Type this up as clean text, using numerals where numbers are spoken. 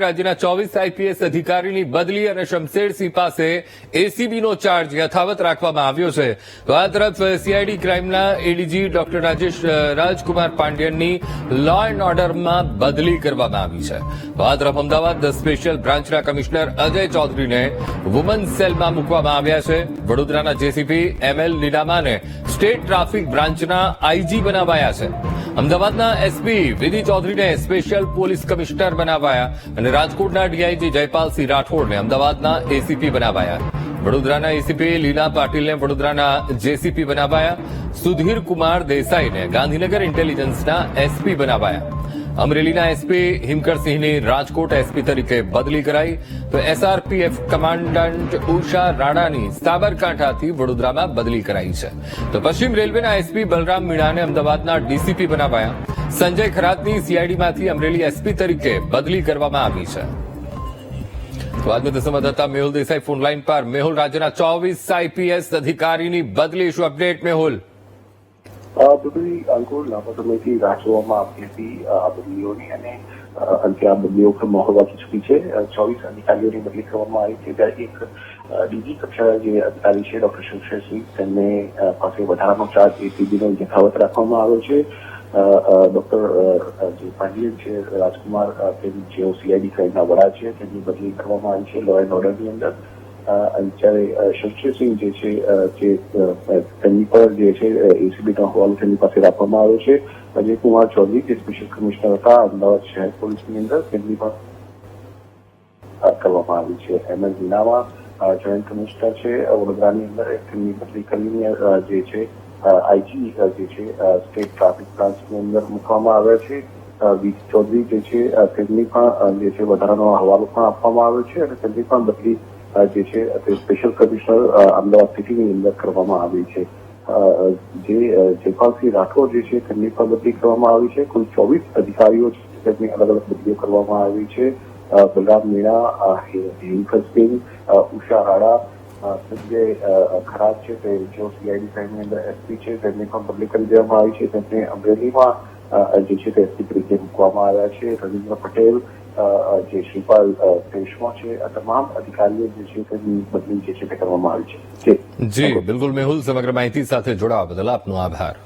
રાજ્યના 24 આઈપીએસ અધિકારીની બદલી અને શમશેરસિંહ પાસે એસીબીનો ચાર્જ યથાવત રાખવામાં આવ્યો છે. તો આ તરફ સીઆઈડી ક્રાઇમના એડીજી ડોક્ટર રાજકુમાર પાંડ્યનની લો એન્ડ ઓર્ડરમાં બદલી કરવામાં આવી છે. તો આ તરફ અમદાવાદ સ્પેશિયલ બ્રાન્ચના કમિશનર અજય ચૌધરીને વુમન્સ સેલમાં મૂકવામાં આવ્યા છે. વડોદરાના જેસીપી એમએલ નીનામાને સ્ટેટ ટ્રાફિક બ્રાન્ચના આઈજી બનાવાયા છે. અમદાવાદના એસપી વિધિ ચૌધરીને સ્પેશિયલ પોલીસ કમિશનર બનાવાયા અને રાજકોટના ડીઆઈજી જયપાલસિંહ રાઠોડને અમદાવાદના એસીપી બનાવાયા. વડોદરાના એસીપી લીલા પાટીલને વડોદરાના જેસીપી બનાવાયા. સુધીર કુમાર દેસાઈને ગાંધીનગર ઇન્ટેલિજન્સના એસપી બનાવાયા. અમરેલીના એસપી હિમકરસિંહની રાજકોટ એસપી તરીકે બદલી કરાઈ. તો એસઆરપીએફ કમાન્ડન્ટ ઉષા રાણાની સાબરકાંઠાથી વડોદરામાં બદલી કરાઈ છે. તો પશ્ચિમ રેલવેના એસપી બલરામ મીણાને અમદાવાદના ડીસીપી બનાવાયા. સંજય ખરાતની સીઆઈડીમાંથી અમરેલી એસપી તરીકે બદલી કરવામાં આવી છે. બાદમાં સંવાદદાતા મેહુલ દેસાઈ ફોનલાઈન પર. મેહુલ, રાજ્યના 24 આઈપીએસ અધિકારીની બદલી, શું અપડેટ મેહુલ? બધી અંકુર લાંબા સમયથી રાહ જોવામાં આવતી હતી આ બદલીઓની અને અંતે આ બદલીઓ માહોલ વાંચી ચૂકી છે. 24 અધિકારીઓની બદલી કરવામાં આવી છે. ત્યારે એક ડીજી કક્ષાના જે અધિકારી છે ડોક્ટર શમશેરસિંહ, તેમને પાસે વધારાનો ચાર્જ એસીબીનો યથાવત રાખવામાં આવ્યો છે. ડોક્ટર જે પાંડ્યન છે રાજકુમાર, જેઓ સીઆઈડી ક્રાઇમના વડા છે, તેમની બદલી કરવામાં આવી છે લો એન્ડ ઓર્ડરની અંદર. જ્યારે શમશેરસિંહ જે છે તેમની પર જે છે એસીબીનો હવાલો તેમની પાસે રાખવામાં આવ્યો છે. અજય કુમાર ચૌધરી જે સ્પેશિયલ કમિશનર હતા અમદાવાદ શહેર પોલીસની અંદર, તેમની પણ કરવામાં આવી છે. એમએલ નીનામા જોઈન્ટ કમિશનર છે વડોદરાની અંદર, તેમની બદલી કરીને જે છે આઈજી જે છે સ્ટેટ ટ્રાફિક બ્રાન્ચની અંદર મૂકવામાં આવ્યા છે. વિધિ ચૌધરી જે છે તેમની પણ જે છે વધારાનો હવાલો પણ આપવામાં આવ્યો છે અને તેમની પણ બદલી જે છે તે સ્પેશિયલ કમિશનર અમદાવાદ સિટીની અંદર કરવામાં આવી છે. જે જયપાલસિંહ રાઠોડ જે છે તેમની પણ બદલી કરવામાં આવી છે. કુલ 24 અધિકારીઓ છે તેમની અલગ અલગ બદલીઓ કરવામાં આવી છે. બલરામ મીણા, હિમકરસિંહ, ઉષા રાણા, સંજય ખરાત છે તે જેઓ સીઆઈડી ક્રાઇમની અંદર એસપી છે તેમની પણ બદલી કરી દેવામાં આવી છે. તેમને અમરેલીમાં જે છે તે એસપી તરીકે મૂકવામાં આવ્યા છે. રવિન્દ્ર પટેલ, જે શ્રીપાલ દેશમો છે, આ તમામ અધિકારીઓ જે છે તેમની બદલી જે છે તે કરવામાં આવી છે. જી બિલકુલ મેહુલ, સમગ્ર માહિતી સાથે જોડાવા બદલ આપનો આભાર.